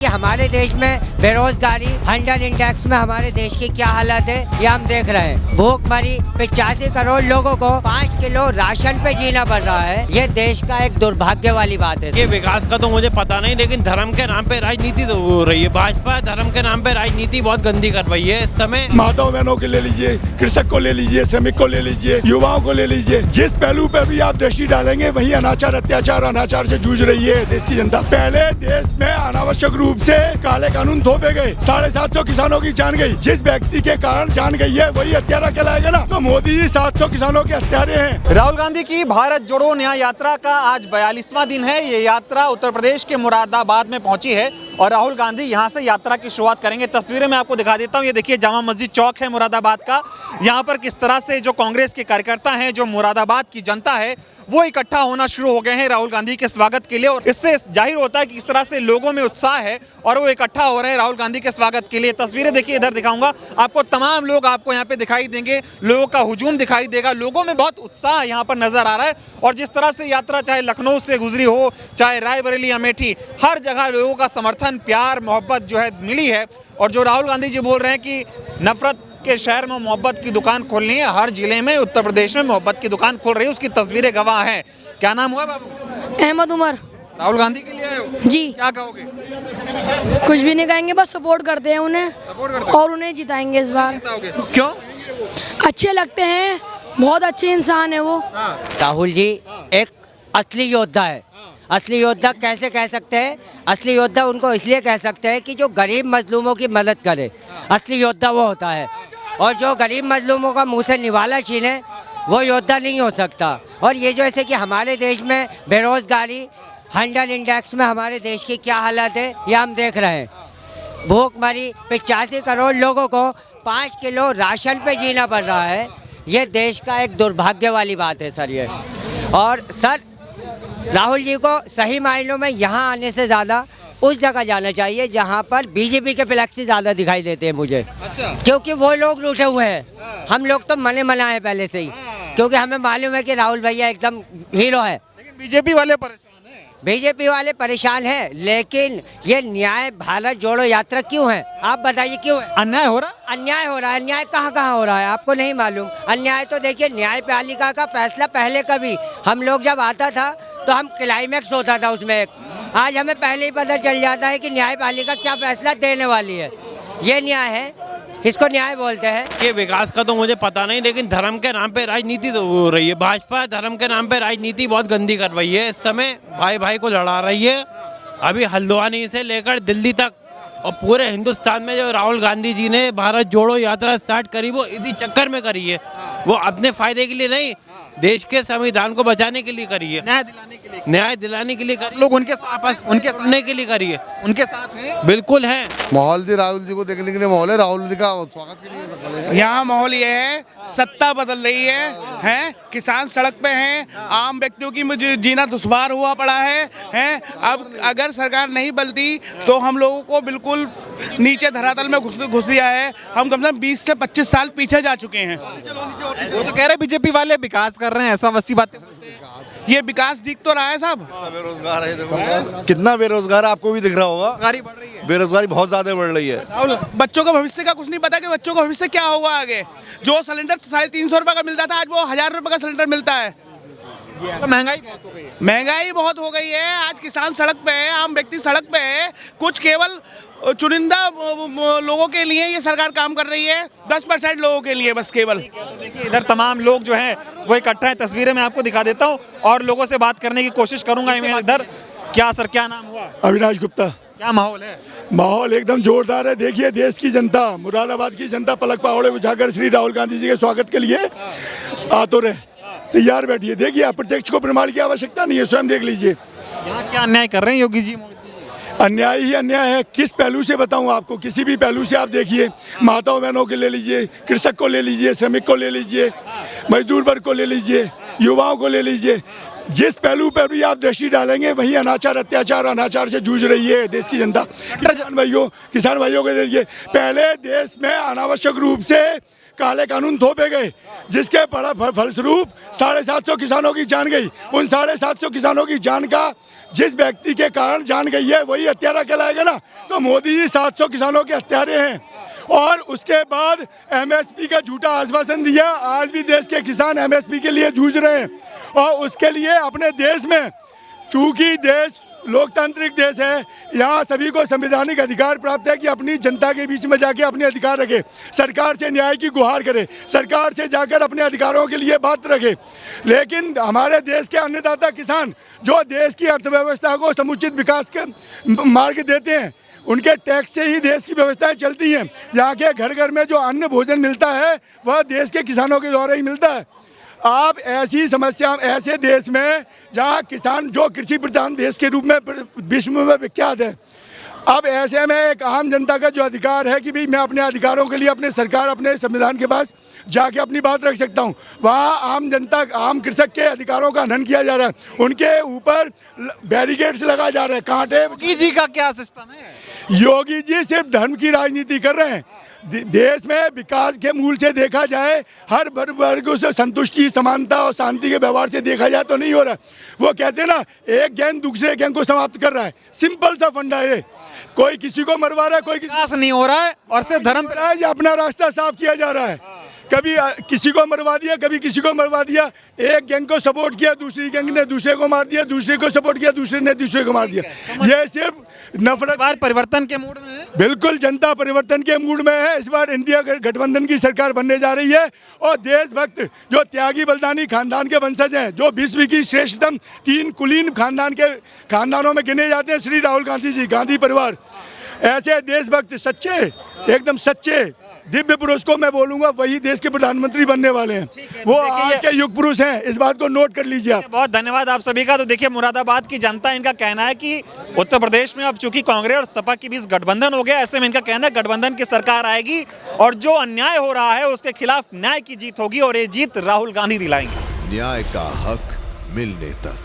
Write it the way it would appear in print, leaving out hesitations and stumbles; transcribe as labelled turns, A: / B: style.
A: कि हमारे देश में बेरोजगारी 100 इंडेक्स में हमारे देश की क्या हालत है ये हम देख रहे हैं। भूखमरी 85 करोड़ लोगों को 5 किलो राशन पे जीना पड़ रहा है। ये देश का एक दुर्भाग्य वाली बात है।
B: ये विकास का तो मुझे पता नहीं, लेकिन धर्म के नाम पे राजनीति तो हो रही है। भाजपा धर्म के नाम पे राजनीति बहुत गंदी कर रही है इस समय।
C: माताओं बहनों के ले लीजिए, कृषक को ले लीजिए, श्रमिक को ले लीजिए, युवाओं को ले लीजिए, जिस पहलू पे भी आप दृष्टि डालेंगे वही अनाचार से जूझ रही है देश की जनता। पहले देश में अनावश्यक रूप से काले कानून थोपे गए, 750 किसानों की जान गई। जिस व्यक्ति के कारण जान गई है वही हत्यारा कहलाएगा ना। तो मोदी जी 700 किसानों के हत्यारे हैं।
D: राहुल गांधी की भारत जोड़ो न्याय यात्रा का आज 42वां दिन है। ये यात्रा उत्तर प्रदेश के मुरादाबाद में पहुंची है और राहुल गांधी यहां से यात्रा की शुरुआत करेंगे। तस्वीरें मैं आपको दिखा देता हूं। ये देखिए जामा मस्जिद चौक है मुरादाबाद का। यहां पर किस तरह से जो कांग्रेस के कार्यकर्ता हैं, जो मुरादाबाद की जनता है, वो इकट्ठा होना शुरू हो गए हैं राहुल गांधी के स्वागत के लिए। और इससे जाहिर होता है कि किस तरह से लोगों में उत्साह है और वो इकट्ठा हो रहे हैं राहुल गांधी के स्वागत के लिए। तस्वीरें देखिए, इधर दिखाऊंगा आपको, तमाम लोग आपको यहाँ पे दिखाई देंगे, लोगों का हुजूम दिखाई देगा। लोगों में बहुत उत्साह यहाँ पर नजर आ रहा है। और जिस तरह से यात्रा चाहे लखनऊ से गुजरी हो, चाहे रायबरेली, अमेठी, हर जगह लोगों का समर्थन, प्यार, मोहब्बत जो है मिली है। और जो राहुल गांधी जी बोल रहे हैं कि नफरत के शहर में मोहब्बत की दुकान खोलनी है, हर जिले में उत्तर प्रदेश में मोहब्बत की दुकान खोल रही है, उसकी तस्वीरें गवाह हैं। क्या नाम हुआ बाबू?
E: अहमद उमर।
D: राहुल गांधी के लिए आए हो?
E: जी।
D: क्या कहोगे?
E: कुछ भी नहीं कहेंगे, बस सपोर्ट करते हैं उन्हें।
D: सपोर्ट करते हैं?
E: और उन्हें जिताएंगे इस बार।
D: जिताओगे? क्यों?
E: अच्छे लगते हैं, बहुत अच्छे इंसान है वो।
A: राहुल जी एक असली योद्धा है। असली योद्धा कैसे कह सकते हैं? असली योद्धा उनको इसलिए कह सकते हैं कि जो गरीब मजलूमों की मदद करे, असली योद्धा वो होता है। और जो गरीब मजलूमों का मुंह से निवाला छीने, वो योद्धा नहीं हो सकता। और ये जो ऐसे कि हमारे देश में बेरोजगारी 100 इंडेक्स में हमारे देश की क्या हालत है ये हम देख रहे हैं। भूखमरी 85 करोड़ लोगों को 5 किलो राशन पे जीना पड़ रहा है। ये देश का एक दुर्भाग्य वाली बात है सर ये। और सर राहुल जी को सही मायनों में यहाँ आने से ज़्यादा उस जगह जाना चाहिए जहाँ पर बीजेपी के फ्लैक्स ज़्यादा दिखाई देते हैं मुझे। अच्छा। क्योंकि वो लोग लूटे हुए हैं। हम लोग तो मना है पहले से ही, क्योंकि हमें मालूम है कि राहुल भैया एकदम हीरो है।
D: लेकिन बीजेपी वाले परेशान हैं।
A: बीजेपी वाले परेशान हैं, लेकिन ये न्याय भारत जोड़ो यात्रा क्यों है? आप बताइए क्यों है?
D: अन्याय हो रहा?
A: अन्याय हो रहा है। अन्याय कहाँ कहाँ हो रहा है आपको नहीं मालूम? अन्याय तो देखिए, न्यायपालिका का फैसला पहले कभी हम लोग जब आता था तो हम क्लाइमैक्स होता था उसमें एक। आज हमें पहले ही पता चल जाता है कि न्यायपालिका क्या फैसला देने वाली है। ये न्याय है, इसको न्याय बोलते हैं।
B: ये विकास का तो मुझे पता नहीं, लेकिन धर्म के नाम पे राजनीति तो हो रही है। भाजपा धर्म के नाम पे राजनीति बहुत गंदी कर रही है इस समय। भाई भाई को लड़ा रही है। अभी हल्द्वानी से लेकर दिल्ली तक और पूरे हिंदुस्तान में जो राहुल गांधी जी ने भारत जोड़ो यात्रा स्टार्ट करी, वो इसी चक्कर में करी है। वो अपने फायदे के लिए नहीं, देश के संविधान को बचाने के लिए करी है,
D: न्याय दिलाने के लिए।
B: न्याय दिलाने के लिए करी।
D: लोग उनके साथ, उनके
B: सुनने के लिए करी है।
D: उनके साथ हैं।
B: बिल्कुल है।
F: माहौल जी राहुल जी को देखने के लिए माहौल है। राहुल जी का स्वागत के लिए
G: यहाँ माहौल ये है, सत्ता बदल रही है, किसान सड़क पे हैं, आम व्यक्तियों की मुझे जीना दुश्वार हुआ पड़ा है। अब अगर सरकार नहीं बदलती तो हम लोगों को बिल्कुल नीचे धरातल में घुस दिया है। हम कम से कम 20 से 25 साल पीछे जा चुके हैं।
D: वो तो कह रहे बीजेपी वाले विकास कर रहे हैं, ऐसा वैसी बातें बोलते हैं।
G: ये विकास दिख तो रहा है साहब।
F: बेरोजगार है, देखो कितना बेरोजगार आपको भी दिख रहा होगा।
D: बेरोजगारी बढ़ रही है।
F: बेरोजगारी बहुत ज्यादा बढ़ रही है।
G: बच्चों का भविष्य का कुछ नहीं पता कि बच्चों का भविष्य क्या होगा आगे। जो सिलेंडर 350 रुपए का मिलता था, आज वो 1000 रुपए का सिलेंडर मिलता है।
D: तो महंगाई बहुत हो गई है।
G: महंगाई बहुत हो गई है। आज किसान सड़क पे है, आम व्यक्ति सड़क पे है। कुछ केवल चुनिंदा लोगों के लिए ये सरकार काम कर रही है, 10% लोगों के लिए बस केवल।
D: देखिए इधर तमाम लोग जो हैं वो इकट्ठा है। तस्वीरें मैं आपको दिखा देता हूँ और लोगों से बात करने की कोशिश करूंगा। इधर क्या सर, क्या नाम हुआ?
C: अविनाश गुप्ता।
D: क्या माहौल है?
C: माहौल एकदम जोरदार है। देखिए देश की जनता, मुरादाबाद की जनता पलक पावड़े बुझाकर श्री राहुल गांधी जी के स्वागत के लिए आतुर है, तैयार बैठी है। देखिए अप्रत्यक्ष को प्रमाण की आवश्यकता नहीं है, स्वयं देख लीजिए।
D: यहाँ क्या अन्याय कर रहे हैं योगी जी?
C: अन्याय ही अन्याय है। किस पहलू से बताऊं आपको? किसी भी पहलू से आप देखिए। माताओं बहनों के ले लीजिए, कृषक को ले लीजिए, श्रमिक को ले लीजिए, मजदूर वर्ग को ले लीजिए, युवाओं को ले लीजिए। जिस पहलू पर भी आप दृष्टि डालेंगे वही अनाचार से जूझ रही है देश की जनता। किसान भाइयों को देखिए, पहले देश में अनावश्यक रूप से काले कानून थोपे गए, जिसके फलस्वरूप 750 किसानों की जान गई। उन 750 किसानों की जान का जिस व्यक्ति के कारण जान गई है वही हत्यारा कहलाएगा ना। तो मोदी जी 700 किसानों के हत्यारे हैं। और उसके बाद एमएसपी का झूठा आश्वासन दिया। आज भी देश के किसान एमएसपी के लिए जूझ रहे हैं। और उसके लिए अपने देश में, चूंकि देश लोकतांत्रिक देश है, यहाँ सभी को संवैधानिक अधिकार प्राप्त है कि अपनी जनता के बीच में जाके अपने अधिकार रखे, सरकार से न्याय की गुहार करे, सरकार से जाकर अपने अधिकारों के लिए बात रखे। लेकिन हमारे देश के अन्नदाता किसान जो देश की अर्थव्यवस्था को समुचित विकास के मार्ग देते हैं, उनके टैक्स से ही देश की व्यवस्थाएं चलती हैं। यहाँ के घर घर में जो अन्न भोजन मिलता है वह देश के किसानों के द्वारा ही मिलता है। आप ऐसी समस्या, ऐसे देश में जहाँ किसान जो कृषि प्रधान देश के रूप में विश्व में विख्यात है, अब ऐसे में एक आम जनता का जो अधिकार है कि भाई मैं अपने अधिकारों के लिए अपने सरकार, अपने संविधान के पास जाके अपनी बात रख सकता हूँ, वहाँ आम जनता, आम कृषक के अधिकारों का हनन किया जा रहा है। उनके ऊपर बैरिकेड्स लगाए जा रहे हैं, कांटे।
D: योगी जी का क्या सिस्टम है?
C: योगी जी सिर्फ धर्म की राजनीति कर रहे हैं। देश में विकास के मूल से देखा जाए, हर वर्ग से संतुष्टि, समानता और शांति के व्यवहार से देखा जाए तो नहीं हो रहा। वो कहते हैं ना, एक गैंग दूसरे गैंग को समाप्त कर रहा है। सिंपल सा फंडा है। कोई किसी को मरवा रहा है, कोई
D: विकास नहीं हो रहा है और सिर्फ धर्म पे
C: अपना रास्ता साफ किया जा रहा है। कभी किसी को मरवा दिया, कभी किसी को मरवा दिया। एक गैंग को सपोर्ट किया, दूसरी गैंग ने दूसरे को मार दिया, दूसरे को सपोर्ट किया, दूसरे ने दूसरे को मार दिया। ये सिर्फ नफरत।
D: परिवर्तन के मूड में है।
C: बिल्कुल जनता परिवर्तन के मूड में है। इस बार इंडिया गठबंधन की सरकार बनने जा रही है। और देशभक्त जो त्यागी बलिदानी खानदान के वंशज हैं, जो विश्व की श्रेष्ठतम 3 कुलीन खानदानों में गिने जाते हैं, श्री राहुल गांधी जी, गांधी परिवार, ऐसे देशभक्त सच्चे, एकदम सच्चे दिव्य पुरुष को मैं बोलूंगा वही देश के प्रधानमंत्री बनने वाले हैं। वो आज के युग पुरुष हैं, इस बात को नोट कर लीजिए आप।
D: बहुत धन्यवाद आप सभी का। तो देखिए, मुरादाबाद की जनता, इनका कहना है कि उत्तर प्रदेश में अब चूंकि कांग्रेस और सपा के बीच गठबंधन हो गया, ऐसे में इनका कहना है गठबंधन की सरकार आएगी और जो अन्याय हो रहा है उसके खिलाफ न्याय की जीत होगी और ये जीत राहुल गांधी दिलाएंगे।
H: न्याय का हक मिलने तक।